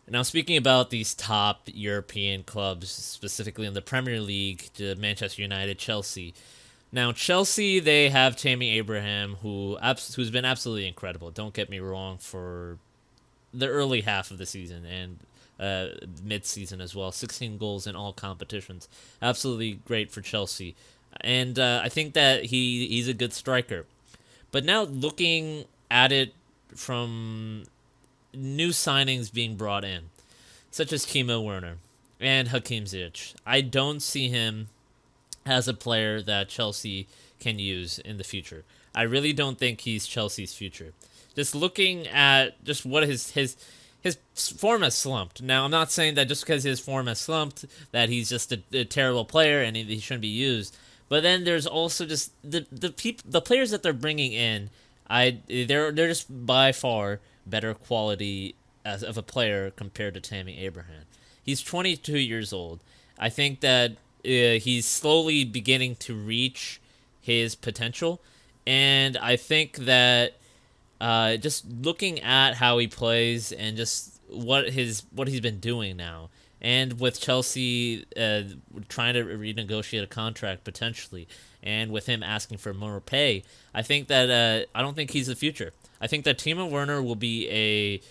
Now, speaking about these top European clubs, specifically in the Premier League, to Manchester United, Chelsea. Now, Chelsea, they have Tammy Abraham, who's been absolutely incredible. Don't get me wrong, for the early half of the season and mid-season as well. 16 goals in all competitions. Absolutely great for Chelsea. And I think that he's a good striker. But now looking at it from new signings being brought in, such as Timo Werner and Hakim Ziyech, I don't see him as a player that Chelsea can use in the future. I really don't think he's Chelsea's future. Just looking at just what his form has slumped. Now, I'm not saying that just because his form has slumped that he's just a terrible player and he shouldn't be used. But then there's also just the players that they're bringing in. They're just by far better quality as of a player compared to Tammy Abraham. He's 22 years old. I think that he's slowly beginning to reach his potential, and I think that just looking at how he plays and just what he's been doing now, and with Chelsea trying to renegotiate a contract potentially, and with him asking for more pay, I think that I don't think he's the future. I think that Timo Werner will be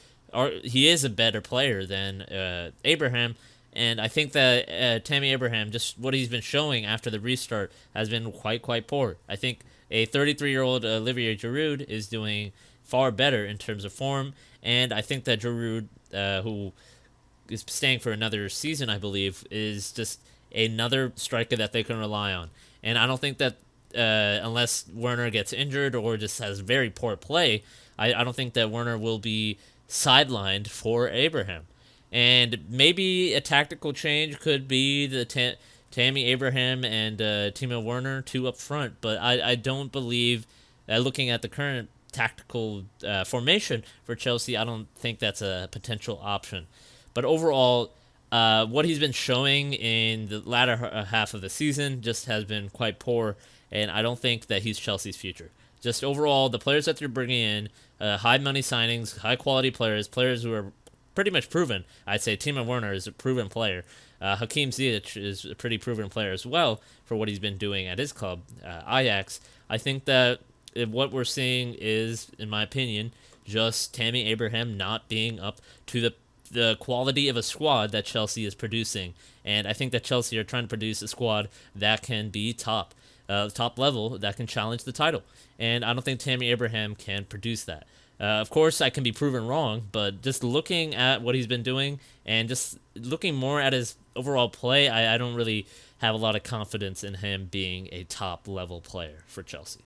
he is a better player than Abraham. And I think that Tammy Abraham, just what he's been showing after the restart, has been quite poor. I think a 33-year-old Olivier Giroud is doing far better in terms of form, and I think that Giroud, who is staying for another season, I believe, is just another striker that they can rely on. And I don't think that unless Werner gets injured or just has very poor play, I don't think that Werner will be sidelined for Abraham. And maybe a tactical change could be the Tammy Abraham and Timo Werner two up front, but I don't believe, looking at the current tactical formation for Chelsea, I don't think that's a potential option. But overall, what he's been showing in the latter half of the season just has been quite poor, and I don't think that he's Chelsea's future. Just overall, the players that they're bringing in, high money signings, high quality players, players who are pretty much proven. I'd say Timo Werner is a proven player. Hakim Ziyech is a pretty proven player as well for what he's been doing at his club, Ajax. I think that what we're seeing is, in my opinion, just Tammy Abraham not being up to the quality of a squad that Chelsea is producing. And I think that Chelsea are trying to produce a squad that can be top level, that can challenge the title. And I don't think Tammy Abraham can produce that. Of course, I can be proven wrong, but just looking at what he's been doing and just looking more at his overall play, I don't really have a lot of confidence in him being a top level player for Chelsea.